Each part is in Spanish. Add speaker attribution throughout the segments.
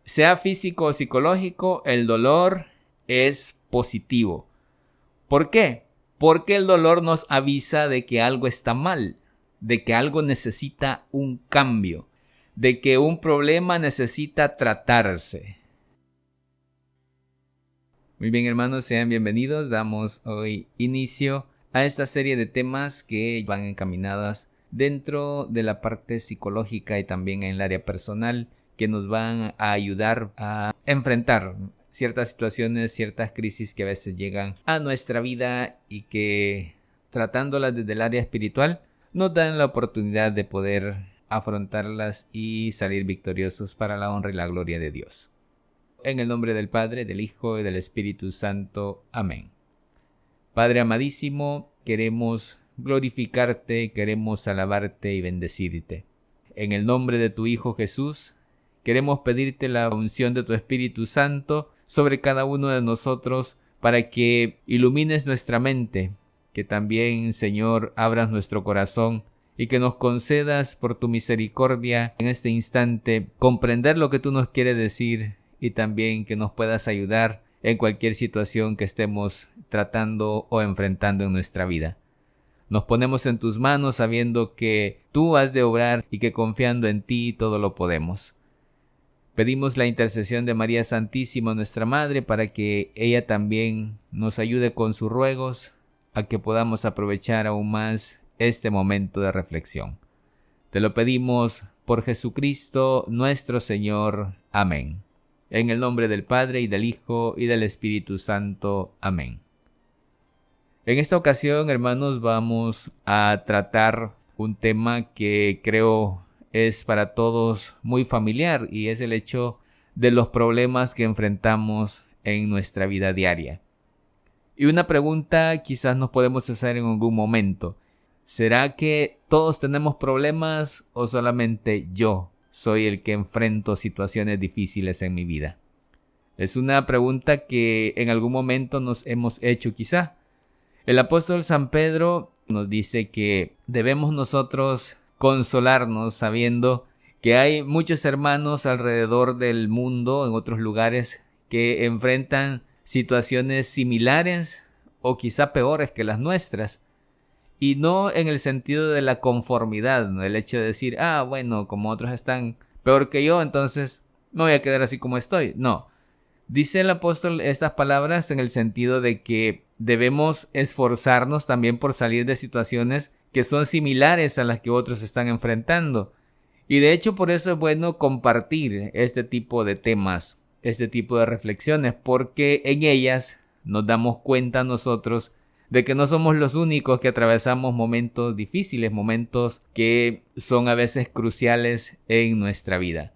Speaker 1: sea físico o psicológico, el dolor es positivo. ¿Por qué? Porque el dolor nos avisa de que algo está mal, de que algo necesita un cambio, de que un problema necesita tratarse. Muy bien, hermanos, sean bienvenidos. Damos hoy inicio a esta serie de temas que van encaminadas dentro de la parte psicológica y también en el área personal, que nos van a ayudar a enfrentar ciertas situaciones, ciertas crisis que a veces llegan a nuestra vida y que, tratándolas desde el área espiritual, nos dan la oportunidad de poder afrontarlas y salir victoriosos para la honra y la gloria de Dios. En el nombre del Padre, del Hijo y del Espíritu Santo. Amén. Padre amadísimo, queremos glorificarte, queremos alabarte y bendecirte. En el nombre de tu Hijo Jesús, queremos pedirte la unción de tu Espíritu Santo sobre cada uno de nosotros para que ilumines nuestra mente, que también, Señor, abras nuestro corazón y que nos concedas por tu misericordia en este instante comprender lo que tú nos quieres decir y también que nos puedas ayudar en cualquier situación que estemos tratando o enfrentando en nuestra vida. Nos ponemos en tus manos sabiendo que tú has de obrar y que confiando en ti todo lo podemos. Pedimos la intercesión de María Santísima, nuestra Madre, para que ella también nos ayude con sus ruegos a que podamos aprovechar aún más este momento de reflexión. Te lo pedimos por Jesucristo nuestro Señor. Amén. En el nombre del Padre, y del Hijo, y del Espíritu Santo. Amén. En esta ocasión, hermanos, vamos a tratar un tema que creo es para todos muy familiar, y es el hecho de los problemas que enfrentamos en nuestra vida diaria. Y una pregunta quizás nos podemos hacer en algún momento: ¿será que todos tenemos problemas o solamente yo soy el que enfrento situaciones difíciles en mi vida? Es una pregunta que en algún momento nos hemos hecho quizá. El apóstol San Pedro nos dice que debemos nosotros consolarnos sabiendo que hay muchos hermanos alrededor del mundo, en otros lugares, que enfrentan situaciones similares o quizá peores que las nuestras. Y no en el sentido de la conformidad, ¿no? El hecho de decir, bueno, como otros están peor que yo, entonces me voy a quedar así como estoy. No. Dice el apóstol estas palabras en el sentido de que debemos esforzarnos también por salir de situaciones que son similares a las que otros están enfrentando. Y de hecho por eso es bueno compartir este tipo de temas, este tipo de reflexiones, porque en ellas nos damos cuenta nosotros de que no somos los únicos que atravesamos momentos difíciles, momentos que son a veces cruciales en nuestra vida.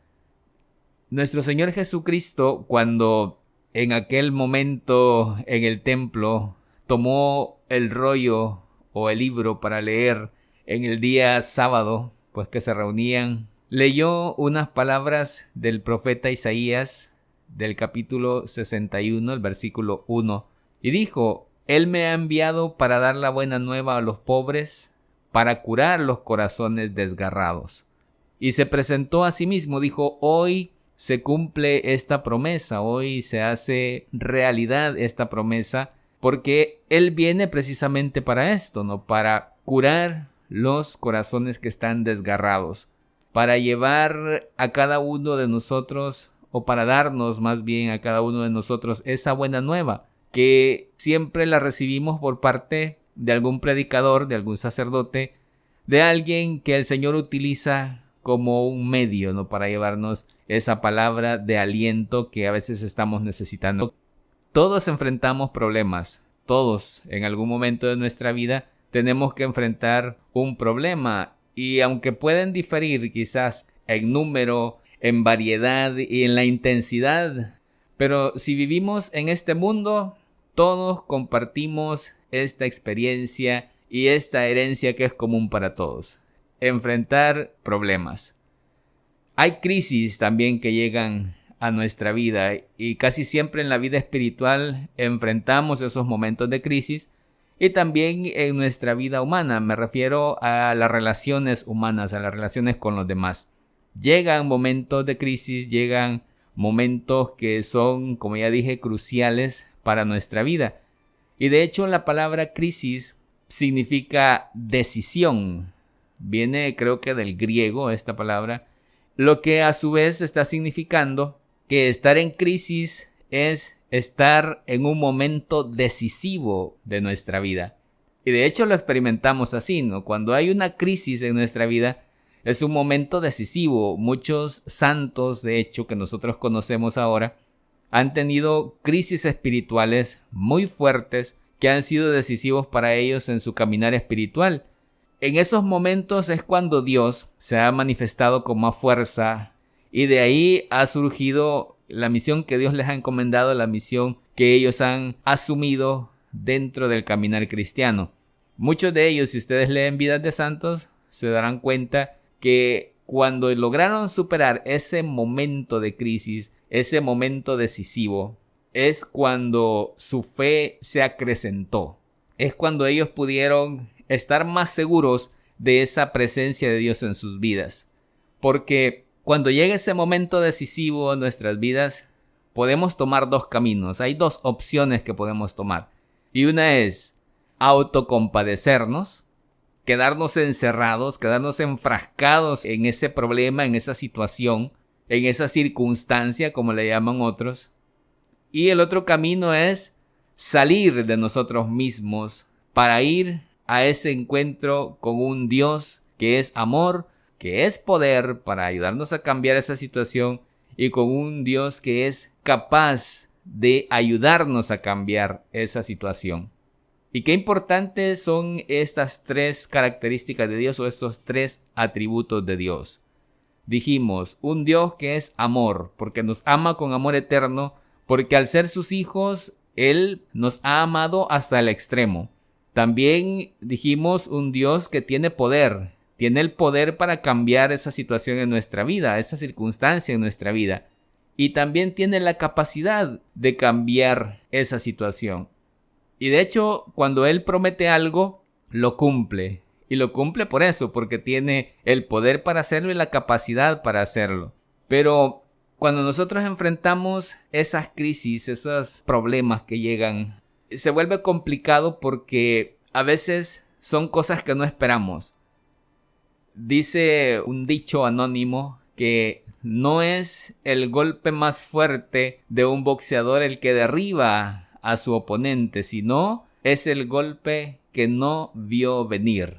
Speaker 1: Nuestro Señor Jesucristo, cuando en aquel momento en el templo tomó el rollo o el libro para leer en el día sábado, pues que se reunían, leyó unas palabras del profeta Isaías del capítulo 61, el versículo 1, y dijo: Él me ha enviado para dar la buena nueva a los pobres, para curar los corazones desgarrados. Y se presentó a sí mismo, dijo: hoy se cumple esta promesa, hoy se hace realidad esta promesa, porque Él viene precisamente para esto, ¿no? Para curar los corazones que están desgarrados, para llevar a cada uno de nosotros, o para darnos más bien a cada uno de nosotros esa buena nueva, que siempre la recibimos por parte de algún predicador, de algún sacerdote, de alguien que el Señor utiliza como un medio, ¿no? Para llevarnos esa palabra de aliento que a veces estamos necesitando. Todos enfrentamos problemas, todos en algún momento de nuestra vida tenemos que enfrentar un problema, y aunque pueden diferir quizás en número, en variedad y en la intensidad, pero si vivimos en este mundo, todos compartimos esta experiencia y esta herencia que es común para todos: enfrentar problemas. Hay crisis también que llegan a nuestra vida, y casi siempre en la vida espiritual enfrentamos esos momentos de crisis, y también en nuestra vida humana, me refiero a las relaciones humanas, a las relaciones con los demás. Llegan momentos de crisis, llegan momentos que son, como ya dije, cruciales para nuestra vida. Y de hecho la palabra crisis significa decisión. Viene, creo que del griego esta palabra, lo que a su vez está significando que estar en crisis es estar en un momento decisivo de nuestra vida. Y de hecho lo experimentamos así, ¿no? Cuando hay una crisis en nuestra vida, es un momento decisivo. Muchos santos, de hecho, que nosotros conocemos ahora, han tenido crisis espirituales muy fuertes que han sido decisivos para ellos en su caminar espiritual. En esos momentos es cuando Dios se ha manifestado con más fuerza y de ahí ha surgido la misión que Dios les ha encomendado, la misión que ellos han asumido dentro del caminar cristiano. Muchos de ellos, si ustedes leen Vidas de Santos, se darán cuenta que cuando lograron superar ese momento de crisis, ese momento decisivo, es cuando su fe se acrecentó. Es cuando ellos pudieron estar más seguros de esa presencia de Dios en sus vidas. Porque cuando llega ese momento decisivo en nuestras vidas, podemos tomar dos caminos. Hay dos opciones que podemos tomar. Y una es autocompadecernos, quedarnos encerrados, quedarnos enfrascados en ese problema, en esa situación, en esa circunstancia, como le llaman otros. Y el otro camino es salir de nosotros mismos para ir a ese encuentro con un Dios que es amor, que es poder para ayudarnos a cambiar esa situación y con un Dios que es capaz de ayudarnos a cambiar esa situación. Y qué importantes son estas tres características de Dios o estos tres atributos de Dios. Dijimos, un Dios que es amor, porque nos ama con amor eterno, porque al ser sus hijos, Él nos ha amado hasta el extremo. También dijimos un Dios que tiene el poder para cambiar esa situación en nuestra vida, esa circunstancia en nuestra vida. Y también tiene la capacidad de cambiar esa situación. Y de hecho, cuando Él promete algo, lo cumple. Y lo cumple por eso, porque tiene el poder para hacerlo y la capacidad para hacerlo. Pero cuando nosotros enfrentamos esas crisis, esos problemas que llegan, se vuelve complicado porque a veces son cosas que no esperamos. Dice un dicho anónimo que no es el golpe más fuerte de un boxeador el que derriba a su oponente, sino es el golpe que no vio venir.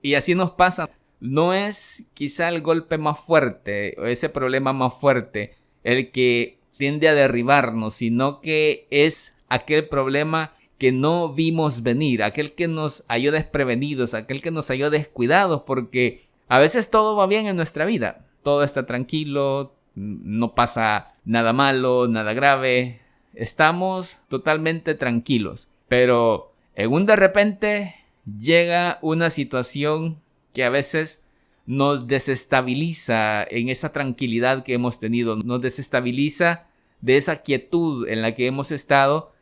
Speaker 1: Y así nos pasa. No es quizá el golpe más fuerte o ese problema más fuerte el que tiende a derribarnos, sino que es aquel problema que no vimos venir, aquel que nos halló desprevenidos, aquel que nos halló descuidados, porque a veces todo va bien en nuestra vida, todo está tranquilo, no pasa nada malo, nada grave, estamos totalmente tranquilos, pero en un de repente llega una situación que a veces nos desestabiliza en esa tranquilidad que hemos tenido, nos desestabiliza de esa quietud en la que hemos estado.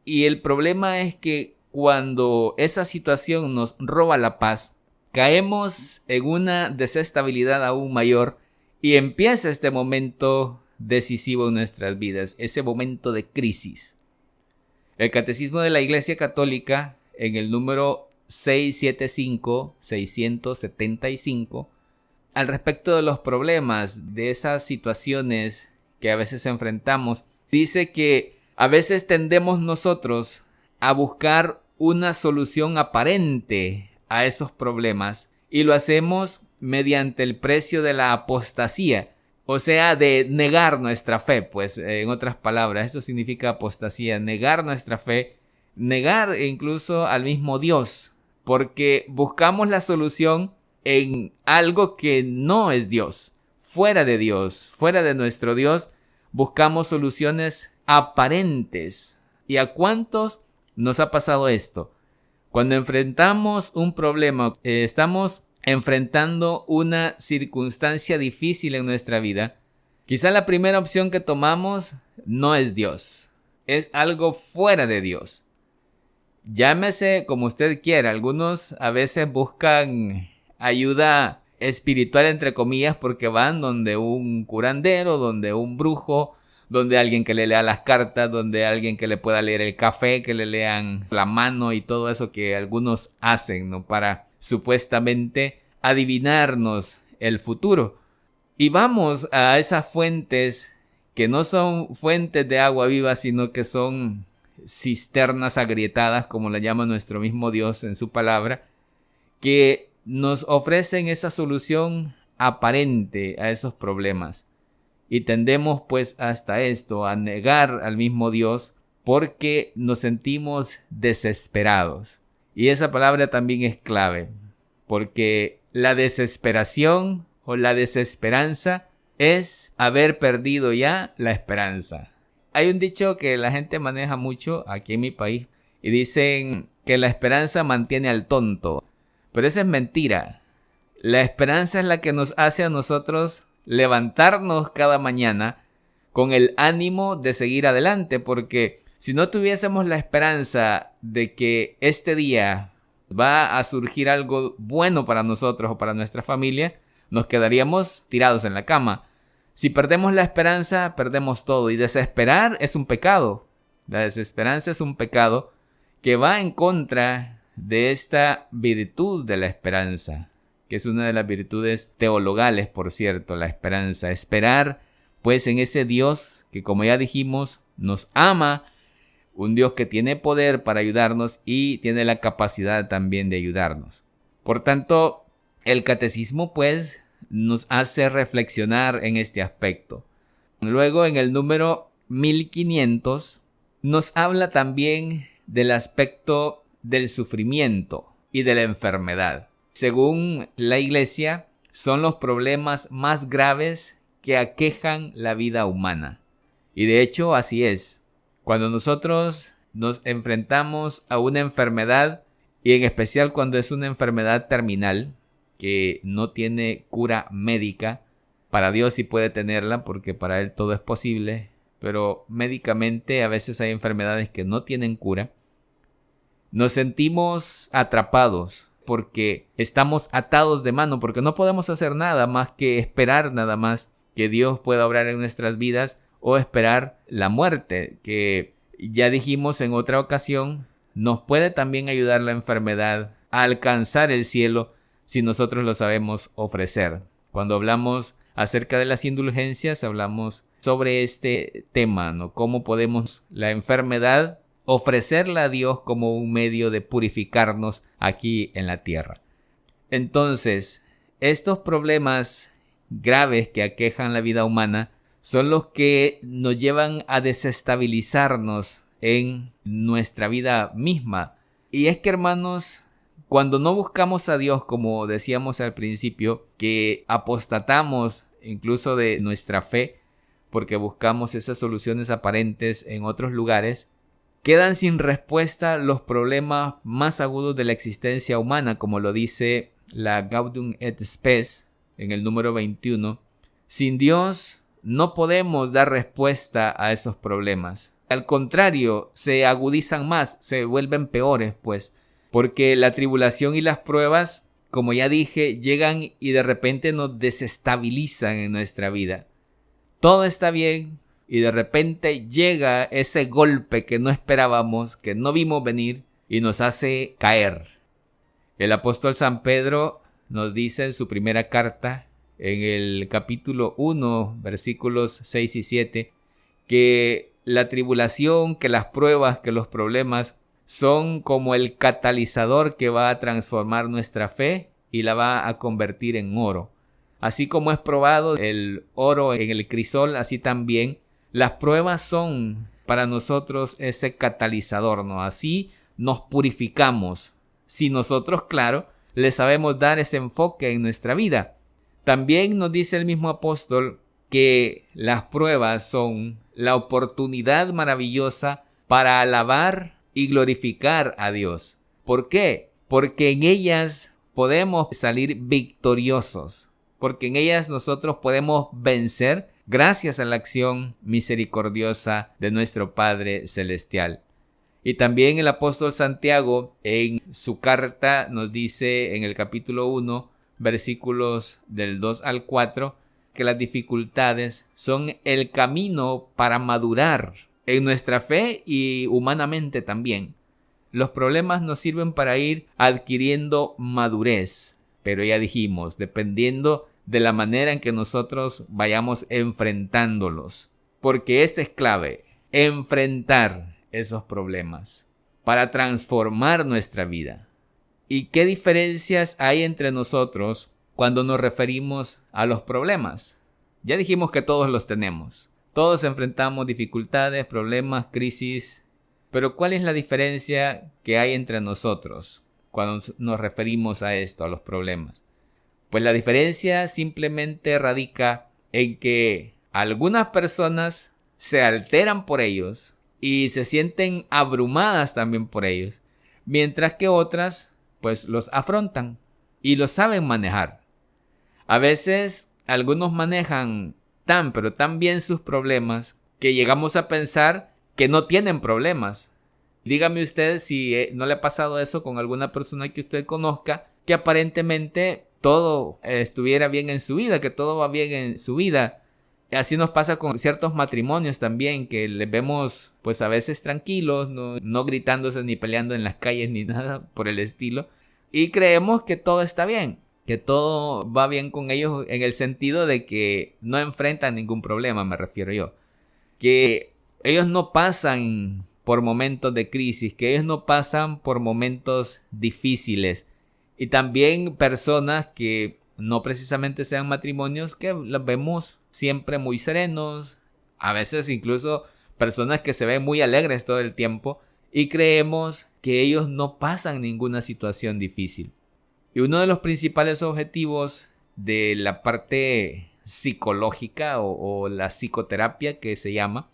Speaker 1: Y el problema es que cuando esa situación nos roba la paz, caemos en una desestabilidad aún mayor y empieza este momento decisivo en nuestras vidas, ese momento de crisis. El Catecismo de la Iglesia Católica, en el número 675, al respecto de los problemas, de esas situaciones que a veces enfrentamos, dice que a veces tendemos nosotros a buscar una solución aparente a esos problemas y lo hacemos mediante el precio de la apostasía, o sea, de negar nuestra fe, pues en otras palabras, eso significa apostasía, negar nuestra fe, negar incluso al mismo Dios, porque buscamos la solución en algo que no es Dios, fuera de nuestro Dios, buscamos soluciones aparentes. ¿Y a cuántos nos ha pasado esto? Cuando enfrentamos un problema, estamos enfrentando una circunstancia difícil en nuestra vida, quizá la primera opción que tomamos no es Dios, es algo fuera de Dios. Llámese como usted quiera, algunos a veces buscan ayuda espiritual entre comillas, porque van donde un curandero, donde un brujo, donde alguien que le lea las cartas, donde alguien que le pueda leer el café, que le lean la mano y todo eso que algunos hacen, ¿no? Para supuestamente adivinarnos el futuro. Y vamos a esas fuentes que no son fuentes de agua viva, sino que son cisternas agrietadas, como la llama nuestro mismo Dios en su palabra, que nos ofrecen esa solución aparente a esos problemas. Y tendemos pues hasta esto, a negar al mismo Dios porque nos sentimos desesperados. Y esa palabra también es clave, porque la desesperación o la desesperanza es haber perdido ya la esperanza. Hay un dicho que la gente maneja mucho aquí en mi país y dicen que la esperanza mantiene al tonto. Pero esa es mentira. La esperanza es la que nos hace a nosotros levantarnos cada mañana con el ánimo de seguir adelante, porque si no tuviésemos la esperanza de que este día va a surgir algo bueno para nosotros o para nuestra familia, nos quedaríamos tirados en la cama. Si perdemos la esperanza, perdemos todo. Y desesperar es un pecado. La desesperanza es un pecado que va en contra de esta virtud de la esperanza, que es una de las virtudes teologales, por cierto, la esperanza. Esperar, pues, en ese Dios que, como ya dijimos, nos ama, un Dios que tiene poder para ayudarnos y tiene la capacidad también de ayudarnos. Por tanto, el catecismo, pues, nos hace reflexionar en este aspecto. Luego, en el número 1500, nos habla también del aspecto del sufrimiento y de la enfermedad. Según la Iglesia, son los problemas más graves que aquejan la vida humana. Y de hecho, así es. Cuando nosotros nos enfrentamos a una enfermedad, y en especial cuando es una enfermedad terminal, que no tiene cura médica, para Dios sí puede tenerla porque para Él todo es posible, pero médicamente a veces hay enfermedades que no tienen cura, nos sentimos atrapados porque estamos atados de mano, porque no podemos hacer nada más que esperar nada más que Dios pueda obrar en nuestras vidas o esperar la muerte, que ya dijimos en otra ocasión, nos puede también ayudar la enfermedad a alcanzar el cielo si nosotros lo sabemos ofrecer. Cuando hablamos acerca de las indulgencias, hablamos sobre este tema, ¿no? Cómo podemos la enfermedad ofrecerla a Dios como un medio de purificarnos aquí en la tierra. Entonces, estos problemas graves que aquejan la vida humana son los que nos llevan a desestabilizarnos en nuestra vida misma. Y es que, hermanos, cuando no buscamos a Dios, como decíamos al principio, que apostatamos incluso de nuestra fe, porque buscamos esas soluciones aparentes en otros lugares, quedan sin respuesta los problemas más agudos de la existencia humana, como lo dice la Gaudium et Spes en el número 21. Sin Dios no podemos dar respuesta a esos problemas. Al contrario, se agudizan más, se vuelven peores, pues, porque la tribulación y las pruebas, como ya dije, llegan y de repente nos desestabilizan en nuestra vida. Todo está bien y de repente llega ese golpe que no esperábamos, que no vimos venir y nos hace caer. El apóstol San Pedro nos dice en su primera carta, en el capítulo 1, versículos 6 y 7, que la tribulación, que las pruebas, que los problemas son como el catalizador que va a transformar nuestra fe y la va a convertir en oro. Así como es probado el oro en el crisol, así también las pruebas son para nosotros ese catalizador, ¿no? Así nos purificamos. Si nosotros, claro, le sabemos dar ese enfoque en nuestra vida. También nos dice el mismo apóstol que las pruebas son la oportunidad maravillosa para alabar y glorificar a Dios. ¿Por qué? Porque en ellas podemos salir victoriosos. Porque en ellas nosotros podemos vencer gracias a la acción misericordiosa de nuestro Padre Celestial. Y también el apóstol Santiago en su carta nos dice en el capítulo 1, versículos del 2 al 4, que las dificultades son el camino para madurar en nuestra fe y humanamente también. Los problemas nos sirven para ir adquiriendo madurez, pero ya dijimos, dependiendo de la manera en que nosotros vayamos enfrentándolos, porque esta es clave, enfrentar esos problemas para transformar nuestra vida. ¿Y qué diferencias hay entre nosotros cuando nos referimos a los problemas? Ya dijimos que todos los tenemos. Todos enfrentamos dificultades, problemas, crisis. Pero ¿cuál es la diferencia que hay entre nosotros cuando nos referimos a esto, a los problemas? Pues la diferencia simplemente radica en que algunas personas se alteran por ellos y se sienten abrumadas también por ellos, mientras que otras pues los afrontan y los saben manejar. A veces algunos manejan pero tan bien sus problemas que llegamos a pensar que no tienen problemas. Dígame usted si no le ha pasado eso con alguna persona que usted conozca, que aparentemente todo estuviera bien en su vida, que todo va bien en su vida. Así nos pasa con ciertos matrimonios también, que les vemos pues a veces tranquilos, no gritándose ni peleando en las calles ni nada por el estilo. Y creemos que todo está bien, que todo va bien con ellos en el sentido de que no enfrentan ningún problema, me refiero yo. Que ellos no pasan por momentos de crisis, que ellos no pasan por momentos difíciles. Y también personas que no precisamente sean matrimonios, que los vemos siempre muy serenos, a veces incluso personas que se ven muy alegres todo el tiempo y creemos que ellos no pasan ninguna situación difícil. Y uno de los principales objetivos de la parte psicológica o la psicoterapia que se llama,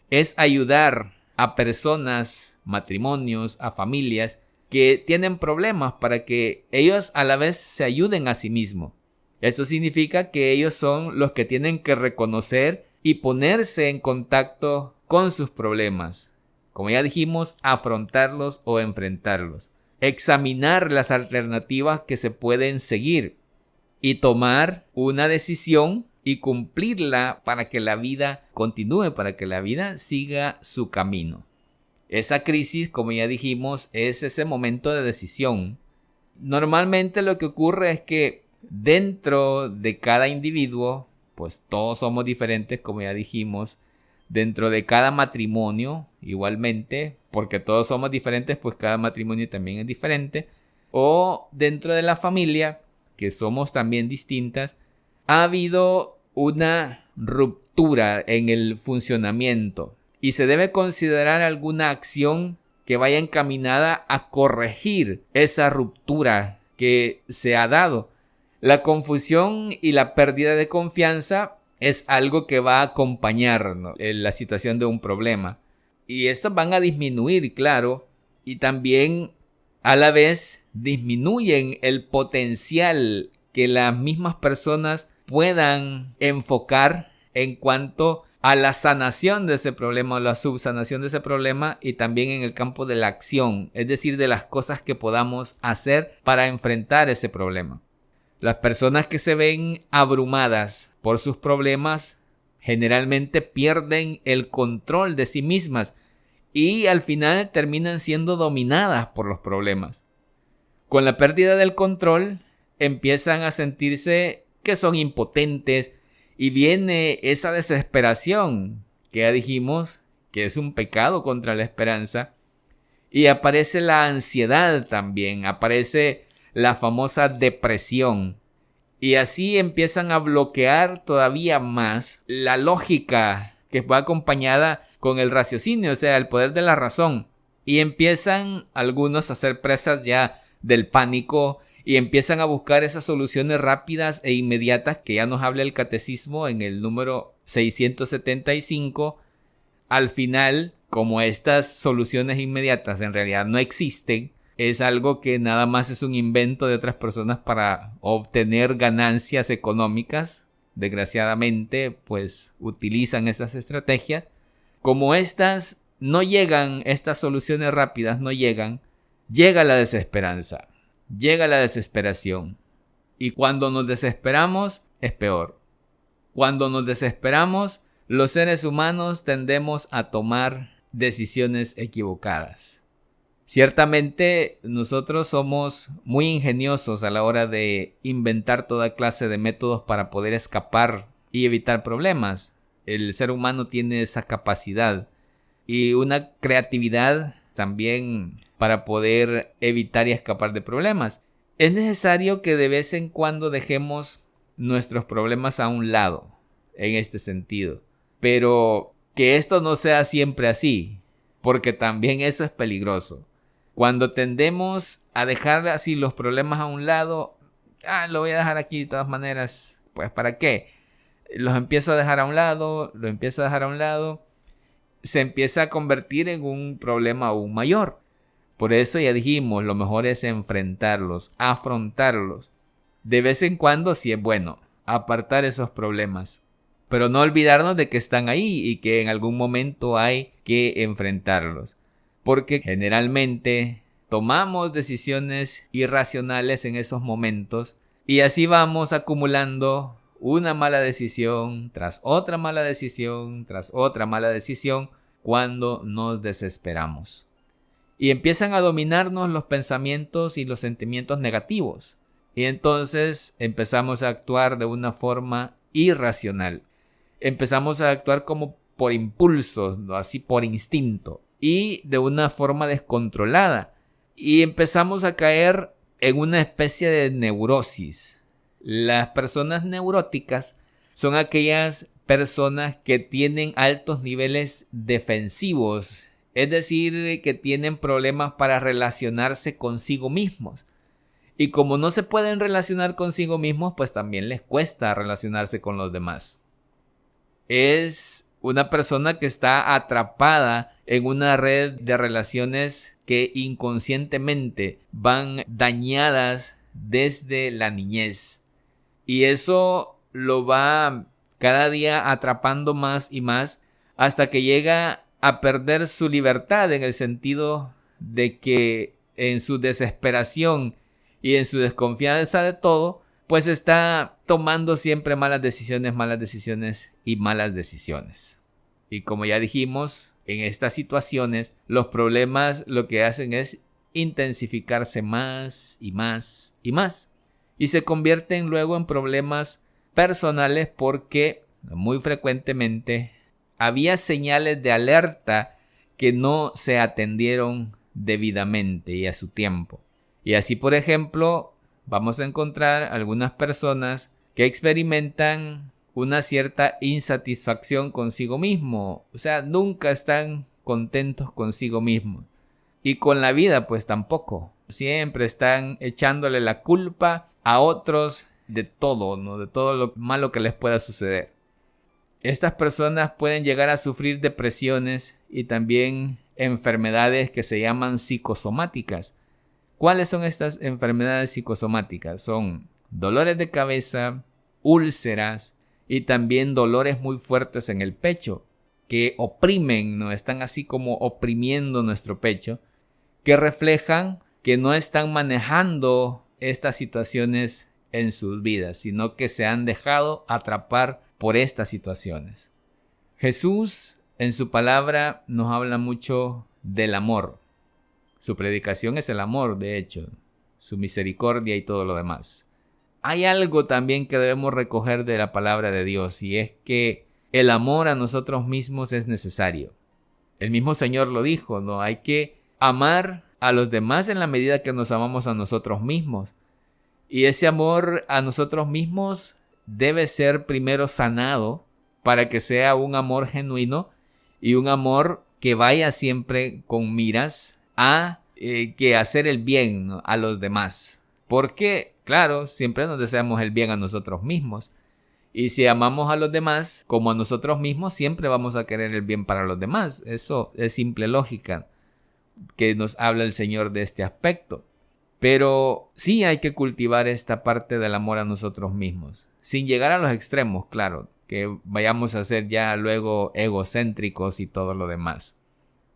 Speaker 1: es ayudar a personas, matrimonios, a familias que tienen problemas para que ellos a la vez se ayuden a sí mismos. Eso significa que ellos son los que tienen que reconocer y ponerse en contacto con sus problemas. Como ya dijimos, afrontarlos o enfrentarlos. Examinar las alternativas que se pueden seguir y tomar una decisión y cumplirla para que la vida continúe, para que la vida siga su camino. Esa crisis, como ya dijimos, es ese momento de decisión. Normalmente lo que ocurre es que dentro de cada individuo, pues todos somos diferentes, como ya dijimos. Dentro de cada matrimonio, igualmente, porque todos somos diferentes, pues cada matrimonio también es diferente. O dentro de la familia, que somos también distintas, ha habido una ruptura en el funcionamiento y se debe considerar alguna acción que vaya encaminada a corregir esa ruptura que se ha dado. La confusión y la pérdida de confianza es algo que va a acompañar, ¿no?, en la situación de un problema. Y estos van a disminuir, claro, y también a la vez disminuyen el potencial que las mismas personas puedan enfocar en cuanto a la sanación de ese problema o la subsanación de ese problema, y también en el campo de la acción, es decir, de las cosas que podamos hacer para enfrentar ese problema. Las personas que se ven abrumadas por sus problemas generalmente pierden el control de sí mismas y al final terminan siendo dominadas por los problemas. Con la pérdida del control empiezan a sentirse que son impotentes y viene esa desesperación que ya dijimos que es un pecado contra la esperanza, y aparece la ansiedad también, aparece la famosa depresión. Y así empiezan a bloquear todavía más la lógica que va acompañada con el raciocinio, o sea, el poder de la razón. Y empiezan algunos a ser presas ya del pánico y empiezan a buscar esas soluciones rápidas e inmediatas que ya nos habla el catecismo en el número 675. Al final, como estas soluciones inmediatas en realidad no existen, es algo que nada más es un invento de otras personas para obtener ganancias económicas. Desgraciadamente, pues utilizan esas estrategias. Como estas no llegan, estas soluciones rápidas no llegan, llega la desesperanza, llega la desesperación. Y cuando nos desesperamos, es peor. Cuando nos desesperamos, los seres humanos tendemos a tomar decisiones equivocadas. Ciertamente, nosotros somos muy ingeniosos a la hora de inventar toda clase de métodos para poder escapar y evitar problemas. El ser humano tiene esa capacidad y una creatividad también para poder evitar y escapar de problemas. Es necesario que de vez en cuando dejemos nuestros problemas a un lado en este sentido, pero que esto no sea siempre así, porque también eso es peligroso. Cuando tendemos a dejar así los problemas a un lado, lo voy a dejar aquí de todas maneras, pues ¿para qué? Los empiezo a dejar a un lado, lo empiezo a dejar a un lado, se empieza a convertir en un problema aún mayor. Por eso ya dijimos, lo mejor es enfrentarlos, afrontarlos. De vez en cuando sí es bueno apartar esos problemas, pero no olvidarnos de que están ahí y que en algún momento hay que enfrentarlos. Porque generalmente tomamos decisiones irracionales en esos momentos y así vamos acumulando una mala decisión tras otra mala decisión tras otra mala decisión cuando nos desesperamos. Y empiezan a dominarnos los pensamientos y los sentimientos negativos. Y entonces empezamos a actuar de una forma irracional. Empezamos a actuar como por impulsos, ¿no? Así por instinto. Y de una forma descontrolada. Y empezamos a caer en una especie de neurosis. Las personas neuróticas son aquellas personas que tienen altos niveles defensivos. Es decir, que tienen problemas para relacionarse consigo mismos. Y como no se pueden relacionar consigo mismos, pues también les cuesta relacionarse con los demás. Es una persona que está atrapada en una red de relaciones que inconscientemente van dañadas desde la niñez. Y eso lo va cada día atrapando más y más hasta que llega a perder su libertad, en el sentido de que en su desesperación y en su desconfianza de todo, pues está tomando siempre malas decisiones y malas decisiones. Y como ya dijimos, en estas situaciones los problemas lo que hacen es intensificarse más y más y más. Y se convierten luego en problemas personales porque muy frecuentemente había señales de alerta que no se atendieron debidamente y a su tiempo. Y así, por ejemplo, vamos a encontrar algunas personas que experimentan una cierta insatisfacción consigo mismo. O sea, nunca están contentos consigo mismos. Y con la vida, pues tampoco. Siempre están echándole la culpa a otros de todo, ¿no? De todo lo malo que les pueda suceder. Estas personas pueden llegar a sufrir depresiones y también enfermedades que se llaman psicosomáticas. ¿Cuáles son estas enfermedades psicosomáticas? Son dolores de cabeza, úlceras y también dolores muy fuertes en el pecho que oprimen, ¿no? Están así como oprimiendo nuestro pecho, que reflejan que no están manejando estas situaciones en sus vidas, sino que se han dejado atrapar por estas situaciones. Jesús en su palabra nos habla mucho del amor. Su predicación es el amor, de hecho, su misericordia y todo lo demás. Hay algo también que debemos recoger de la palabra de Dios, y es que el amor a nosotros mismos es necesario. El mismo Señor lo dijo, ¿no? Hay que amar a los demás en la medida que nos amamos a nosotros mismos. Y ese amor a nosotros mismos debe ser primero sanado para que sea un amor genuino y un amor que vaya siempre con miras a que hacer el bien, ¿no? A los demás. Porque, claro, siempre nos deseamos el bien a nosotros mismos. Y si amamos a los demás como a nosotros mismos, siempre vamos a querer el bien para los demás. Eso es simple lógica que nos habla el Señor de este aspecto. Pero sí hay que cultivar esta parte del amor a nosotros mismos, sin llegar a los extremos, claro, que vayamos a ser ya luego egocéntricos y todo lo demás.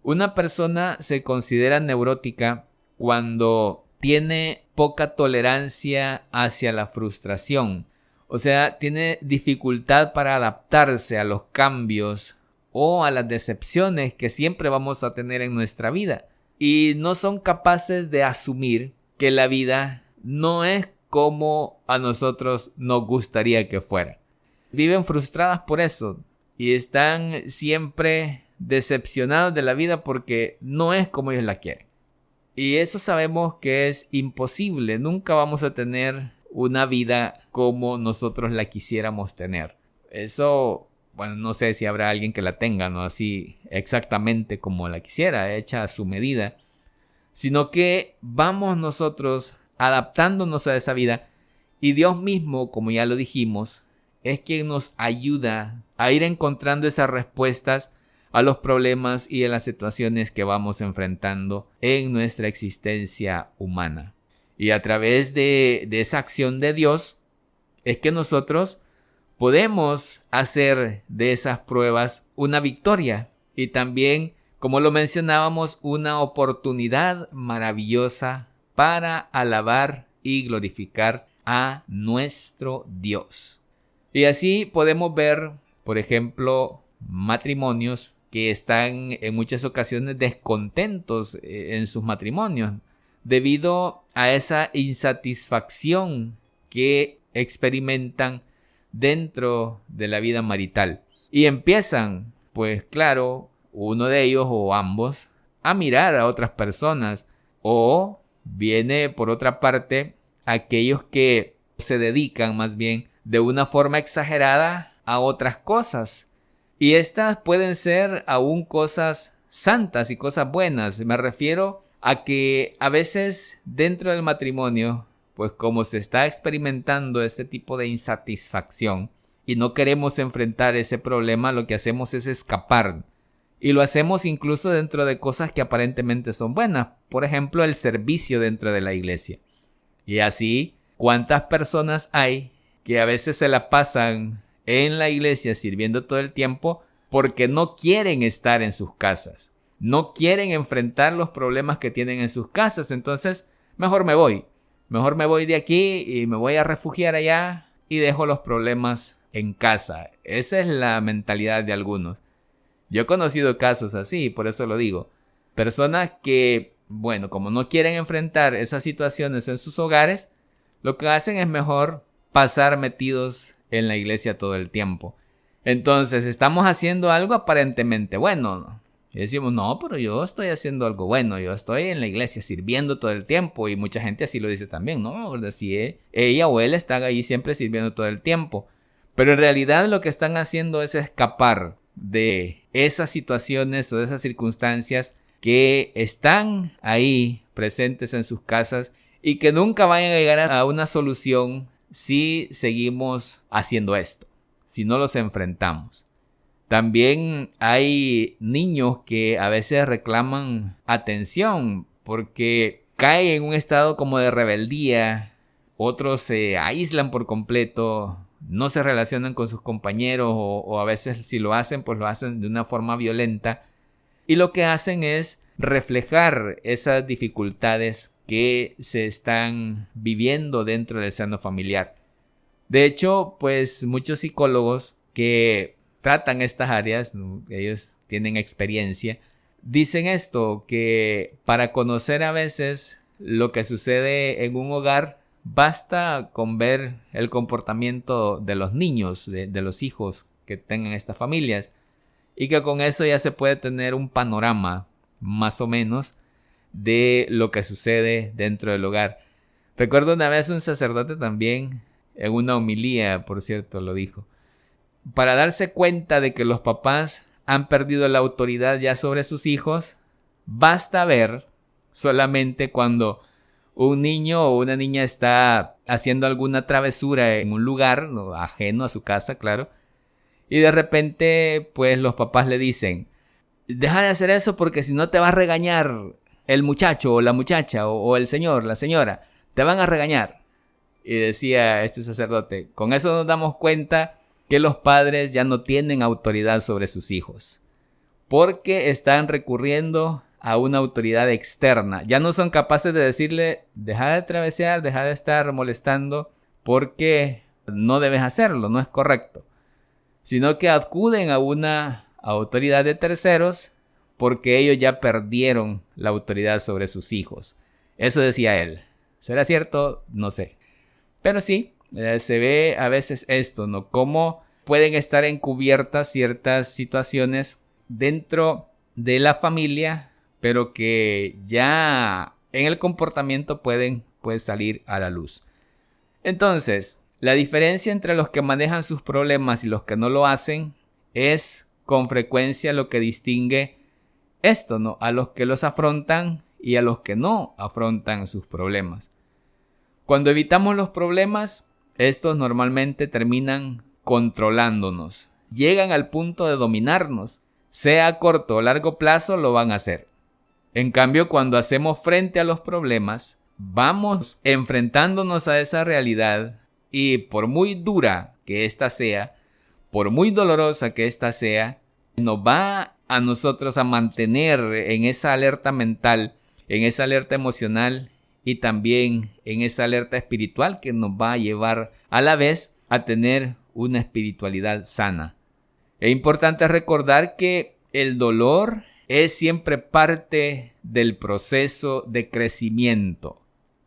Speaker 1: Una persona se considera neurótica cuando tiene poca tolerancia hacia la frustración. O sea, tiene dificultad para adaptarse a los cambios o a las decepciones que siempre vamos a tener en nuestra vida. Y no son capaces de asumir que la vida no es como a nosotros nos gustaría que fuera. Viven frustradas por eso y están siempre decepcionados de la vida porque no es como ellos la quieren. Y eso sabemos que es imposible. Nunca vamos a tener una vida como nosotros la quisiéramos tener. Eso, bueno, no sé si habrá alguien que la tenga, no así exactamente como la quisiera, hecha a su medida, sino que vamos nosotros adaptándonos a esa vida y Dios mismo, como ya lo dijimos, es quien nos ayuda a ir encontrando esas respuestas a los problemas y a las situaciones que vamos enfrentando en nuestra existencia humana. Y a través de esa acción de Dios es que nosotros podemos hacer de esas pruebas una victoria y también, como lo mencionábamos, una oportunidad maravillosa para alabar y glorificar a nuestro Dios. Y así podemos ver, por ejemplo, matrimonios que están en muchas ocasiones descontentos en sus matrimonios debido a esa insatisfacción que experimentan dentro de la vida marital. Y empiezan, pues claro, uno de ellos o ambos a mirar a otras personas, o viene por otra parte aquellos que se dedican más bien de una forma exagerada a otras cosas. Y estas pueden ser aún cosas santas y cosas buenas. Me refiero a que a veces dentro del matrimonio, pues como se está experimentando este tipo de insatisfacción y no queremos enfrentar ese problema, lo que hacemos es escapar. Y lo hacemos incluso dentro de cosas que aparentemente son buenas. Por ejemplo, el servicio dentro de la iglesia. Y así, ¿cuántas personas hay que a veces se la pasan en la iglesia sirviendo todo el tiempo porque no quieren estar en sus casas? No quieren enfrentar los problemas que tienen en sus casas. Entonces, mejor me voy. Mejor me voy de aquí y me voy a refugiar allá y dejo los problemas en casa. Esa es la mentalidad de algunos. Yo he conocido casos así, por eso lo digo. Personas que, bueno, como no quieren enfrentar esas situaciones en sus hogares, lo que hacen es mejor pasar metidos en la iglesia todo el tiempo. Entonces, estamos haciendo algo aparentemente bueno, ¿no? Y decimos, no, pero yo estoy haciendo algo bueno, yo estoy en la iglesia sirviendo todo el tiempo, y mucha gente así lo dice también, ¿no? Si ella o él están ahí siempre sirviendo todo el tiempo. Pero en realidad lo que están haciendo es escapar de esas situaciones o de esas circunstancias que están ahí presentes en sus casas y que nunca van a llegar a una solución si seguimos haciendo esto, si no los enfrentamos. También hay niños que a veces reclaman atención porque caen en un estado como de rebeldía. Otros se aíslan por completo, no se relacionan con sus compañeros o a veces si lo hacen, pues lo hacen de una forma violenta. Y lo que hacen es reflejar esas dificultades que se están viviendo dentro del seno familiar. De hecho, pues muchos psicólogos que tratan estas áreas, ellos tienen experiencia, dicen esto, que para conocer a veces lo que sucede en un hogar, basta con ver el comportamiento de los niños, de los hijos que tengan estas familias, y que con eso ya se puede tener un panorama más o menos de lo que sucede dentro del hogar. Recuerdo una vez un sacerdote también, en una homilía, por cierto, lo dijo. Para darse cuenta de que los papás han perdido la autoridad ya sobre sus hijos, basta ver solamente cuando un niño o una niña está haciendo alguna travesura en un lugar ajeno a su casa, claro, y de repente pues los papás le dicen, deja de hacer eso porque si no te va a regañar el muchacho o la muchacha o el señor, la señora, te van a regañar. Y decía este sacerdote, con eso nos damos cuenta que los padres ya no tienen autoridad sobre sus hijos, porque están recurriendo a una autoridad externa. Ya no son capaces de decirle, deja de travesear, deja de estar molestando, porque no debes hacerlo, no es correcto. Sino que acuden a una autoridad de terceros porque ellos ya perdieron la autoridad sobre sus hijos. Eso decía él. ¿Será cierto? No sé. Pero sí, se ve a veces esto, ¿no? Cómo pueden estar encubiertas ciertas situaciones dentro de la familia, pero que ya en el comportamiento pueden salir a la luz. Entonces, la diferencia entre los que manejan sus problemas y los que no lo hacen es con frecuencia lo que distingue esto, ¿no? A los que los afrontan y a los que no afrontan sus problemas. Cuando evitamos los problemas, estos normalmente terminan controlándonos. Llegan al punto de dominarnos. Sea a corto o largo plazo, lo van a hacer. En cambio, cuando hacemos frente a los problemas, vamos enfrentándonos a esa realidad y por muy dura que ésta sea, por muy dolorosa que ésta sea, nos va a nosotros a mantener en esa alerta mental, en esa alerta emocional y también en esa alerta espiritual que nos va a llevar a la vez a tener una espiritualidad sana. Es importante recordar que el dolor es siempre parte del proceso de crecimiento.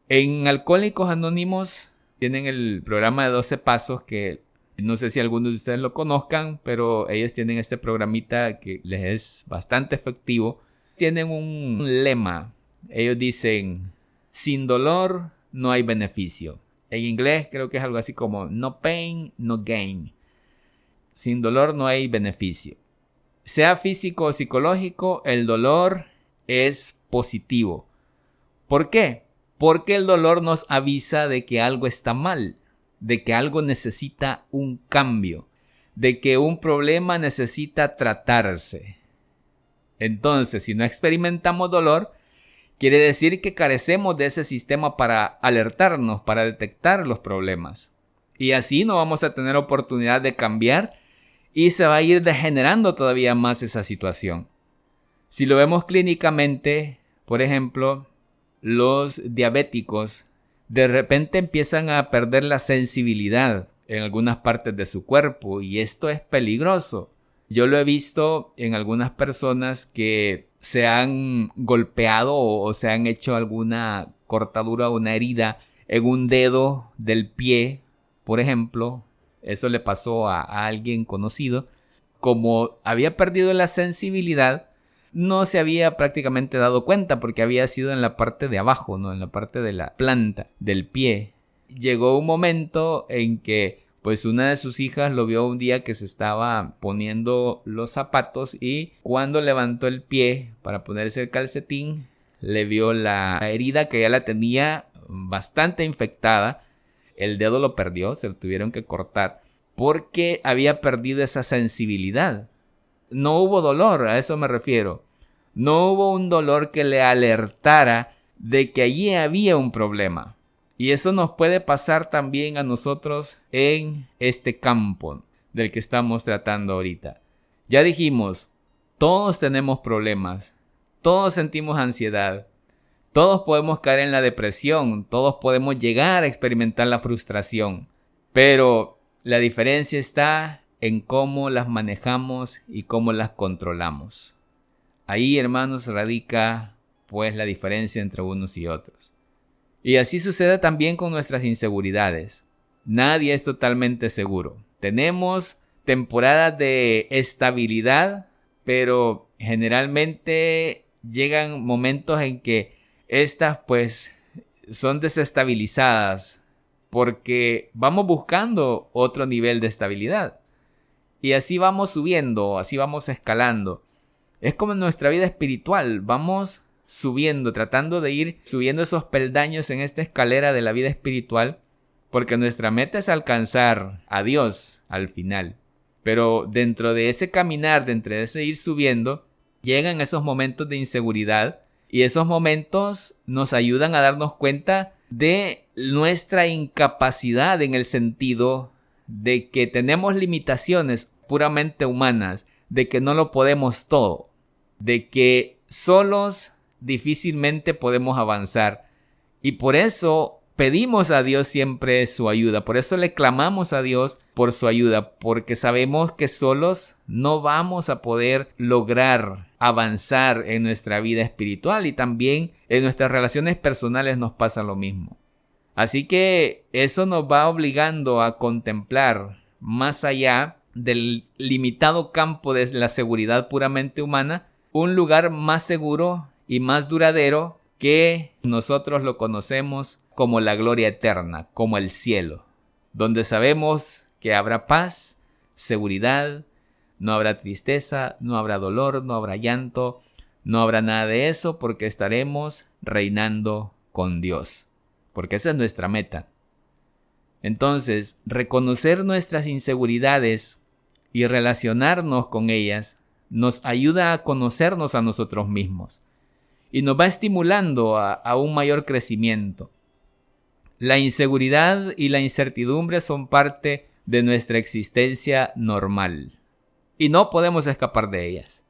Speaker 1: En Alcohólicos Anónimos tienen el programa de 12 pasos que no sé si algunos de ustedes lo conozcan, pero ellos tienen este programita que les es bastante efectivo. Tienen un lema. Ellos dicen, sin dolor no hay beneficio. En inglés creo que es algo así como no pain, no gain. Sin dolor no hay beneficio. Sea físico o psicológico, el dolor es positivo. ¿Por qué? Porque el dolor nos avisa de que algo está mal, de que algo necesita un cambio, de que un problema necesita tratarse. Entonces, si no experimentamos dolor, quiere decir que carecemos de ese sistema para alertarnos, para detectar los problemas. Y así no vamos a tener oportunidad de cambiar y se va a ir degenerando todavía más esa situación. Si lo vemos clínicamente, por ejemplo, los diabéticos de repente empiezan a perder la sensibilidad en algunas partes de su cuerpo y esto es peligroso. Yo lo he visto en algunas personas que se han golpeado o se han hecho alguna cortadura o una herida en un dedo del pie, por ejemplo. Eso le pasó a alguien conocido. Como había perdido la sensibilidad, no se había prácticamente dado cuenta porque había sido en la parte de abajo, ¿no? En la parte de la planta del pie. Llegó un momento en que pues una de sus hijas lo vio un día que se estaba poniendo los zapatos y cuando levantó el pie para ponerse el calcetín, le vio la herida que ya la tenía bastante infectada. El dedo lo perdió, se lo tuvieron que cortar porque había perdido esa sensibilidad. No hubo dolor, a eso me refiero. No hubo un dolor que le alertara de que allí había un problema. Y eso nos puede pasar también a nosotros en este campo del que estamos tratando ahorita. Ya dijimos, todos tenemos problemas, todos sentimos ansiedad, todos podemos caer en la depresión, todos podemos llegar a experimentar la frustración, pero la diferencia está en cómo las manejamos y cómo las controlamos. Ahí, hermanos, radica pues la diferencia entre unos y otros. Y así sucede también con nuestras inseguridades. Nadie es totalmente seguro. Tenemos temporadas de estabilidad, pero generalmente llegan momentos en que estas pues son desestabilizadas porque vamos buscando otro nivel de estabilidad. Y así vamos subiendo, así vamos escalando. Es como en nuestra vida espiritual, vamos subiendo, tratando de ir subiendo esos peldaños en esta escalera de la vida espiritual, porque nuestra meta es alcanzar a Dios al final. Pero dentro de ese caminar, dentro de ese ir subiendo, llegan esos momentos de inseguridad y esos momentos nos ayudan a darnos cuenta de nuestra incapacidad en el sentido de que tenemos limitaciones puramente humanas, de que no lo podemos todo, de que solos difícilmente podemos avanzar. Y por eso pedimos a Dios siempre su ayuda. Por eso le clamamos a Dios por su ayuda. Porque sabemos que solos no vamos a poder lograr avanzar en nuestra vida espiritual. Y también en nuestras relaciones personales nos pasa lo mismo. Así que eso nos va obligando a contemplar más allá del limitado campo de la seguridad puramente humana, un lugar más seguro y más duradero que nosotros lo conocemos como la gloria eterna, como el cielo, donde sabemos que habrá paz, seguridad, no habrá tristeza, no habrá dolor, no habrá llanto, no habrá nada de eso porque estaremos reinando con Dios, porque esa es nuestra meta. Entonces, reconocer nuestras inseguridades y relacionarnos con ellas nos ayuda a conocernos a nosotros mismos y nos va estimulando a un mayor crecimiento. La inseguridad y la incertidumbre son parte de nuestra existencia normal y no podemos escapar de ellas.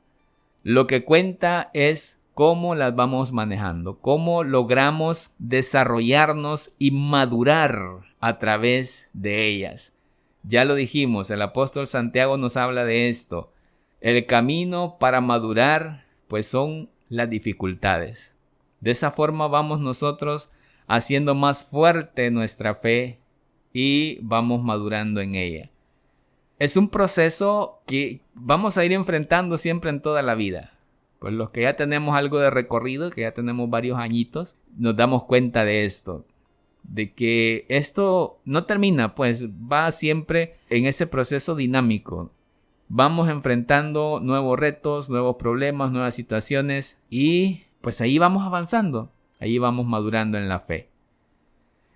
Speaker 1: Lo que cuenta es cómo las vamos manejando, cómo logramos desarrollarnos y madurar a través de ellas. Ya lo dijimos, el apóstol Santiago nos habla de esto. El camino para madurar, pues son las dificultades. De esa forma vamos nosotros haciendo más fuerte nuestra fe y vamos madurando en ella. Es un proceso que vamos a ir enfrentando siempre en toda la vida. Pues los que ya tenemos algo de recorrido, que ya tenemos varios añitos, nos damos cuenta de esto. De que esto no termina, pues va siempre en ese proceso dinámico. Vamos enfrentando nuevos retos, nuevos problemas, nuevas situaciones y pues ahí vamos avanzando, ahí vamos madurando en la fe.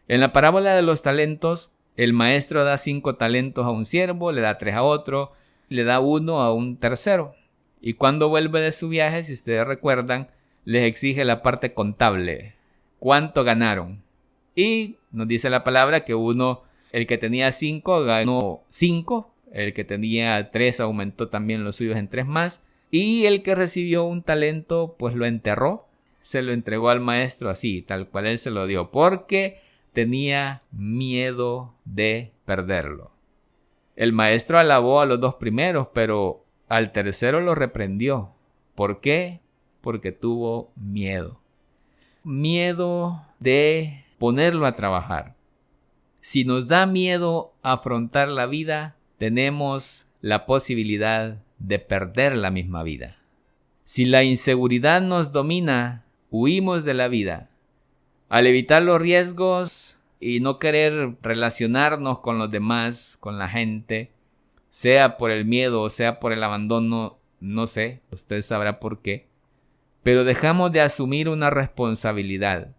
Speaker 1: En la parábola de los talentos, el maestro da 5 talentos a un siervo, le da 3 a otro, le da 1 a un tercero. Y cuando vuelve de su viaje, si ustedes recuerdan, les exige la parte contable. ¿Cuánto ganaron? Y nos dice la palabra que el que tenía 5 ganó 5, el que tenía 3 aumentó también los suyos en 3 más, y el que recibió un talento pues lo enterró, se lo entregó al maestro así, tal cual él se lo dio, porque tenía miedo de perderlo. El maestro alabó a los 2 primeros, pero al tercero lo reprendió. ¿Por qué? Porque tuvo miedo. Miedo de ponerlo a trabajar. Si nos da miedo afrontar la vida, tenemos la posibilidad de perder la misma vida. Si la inseguridad nos domina, huimos de la vida. Al evitar los riesgos y no querer relacionarnos con los demás, con la gente, sea por el miedo o sea por el abandono, no sé, usted sabrá por qué, pero dejamos de asumir una responsabilidad.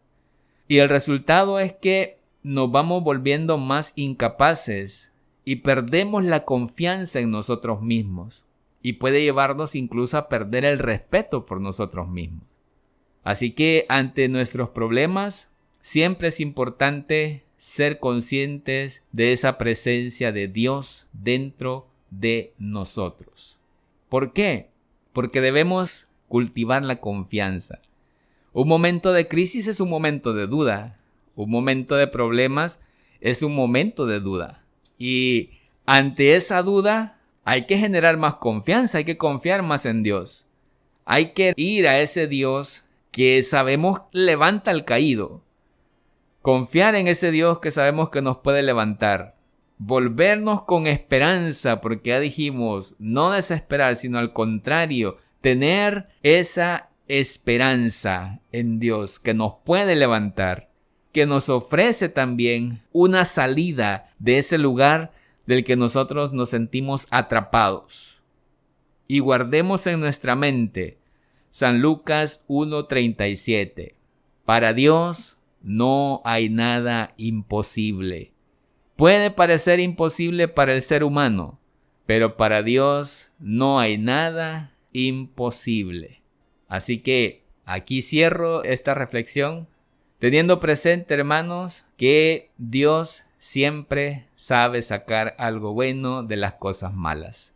Speaker 1: Y el resultado es que nos vamos volviendo más incapaces y perdemos la confianza en nosotros mismos. Y puede llevarnos incluso a perder el respeto por nosotros mismos. Así que ante nuestros problemas, siempre es importante ser conscientes de esa presencia de Dios dentro de nosotros. ¿Por qué? Porque debemos cultivar la confianza. Un momento de crisis es un momento de duda. Un momento de problemas es un momento de duda. Y ante esa duda hay que generar más confianza, hay que confiar más en Dios. Hay que ir a ese Dios que sabemos levanta al caído. Confiar en ese Dios que sabemos que nos puede levantar. Volvernos con esperanza, porque ya dijimos, no desesperar, sino al contrario, tener esa esperanza en Dios que nos puede levantar, que nos ofrece también una salida de ese lugar del que nosotros nos sentimos atrapados. Y guardemos en nuestra mente San Lucas 1:37. Para Dios no hay nada imposible. Puede parecer imposible para el ser humano, pero para Dios no hay nada imposible. Así que aquí cierro esta reflexión, teniendo presente, hermanos, que Dios siempre sabe sacar algo bueno de las cosas malas.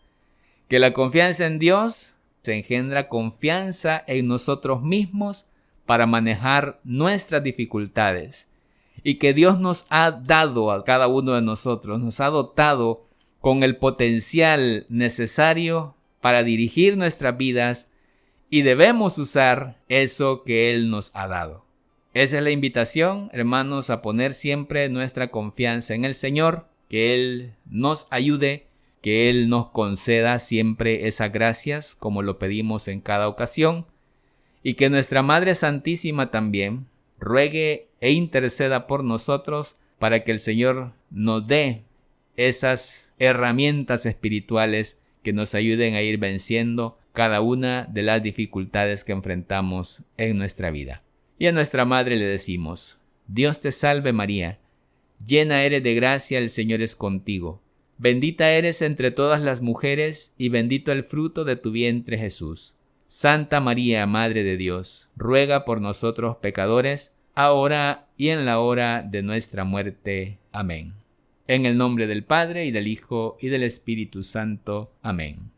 Speaker 1: Que la confianza en Dios se engendra confianza en nosotros mismos para manejar nuestras dificultades. Y que Dios nos ha dado a cada uno de nosotros, nos ha dotado con el potencial necesario para dirigir nuestras vidas y debemos usar eso que Él nos ha dado. Esa es la invitación, hermanos, a poner siempre nuestra confianza en el Señor, que Él nos ayude, que Él nos conceda siempre esas gracias como lo pedimos en cada ocasión y que nuestra Madre Santísima también ruegue e interceda por nosotros para que el Señor nos dé esas herramientas espirituales que nos ayuden a ir venciendo cada una de las dificultades que enfrentamos en nuestra vida. Y a nuestra Madre le decimos: Dios te salve María, llena eres de gracia, el Señor es contigo. Bendita eres entre todas las mujeres y bendito el fruto de tu vientre Jesús. Santa María, Madre de Dios, ruega por nosotros pecadores, ahora y en la hora de nuestra muerte. Amén. En el nombre del Padre, y del Hijo, y del Espíritu Santo. Amén.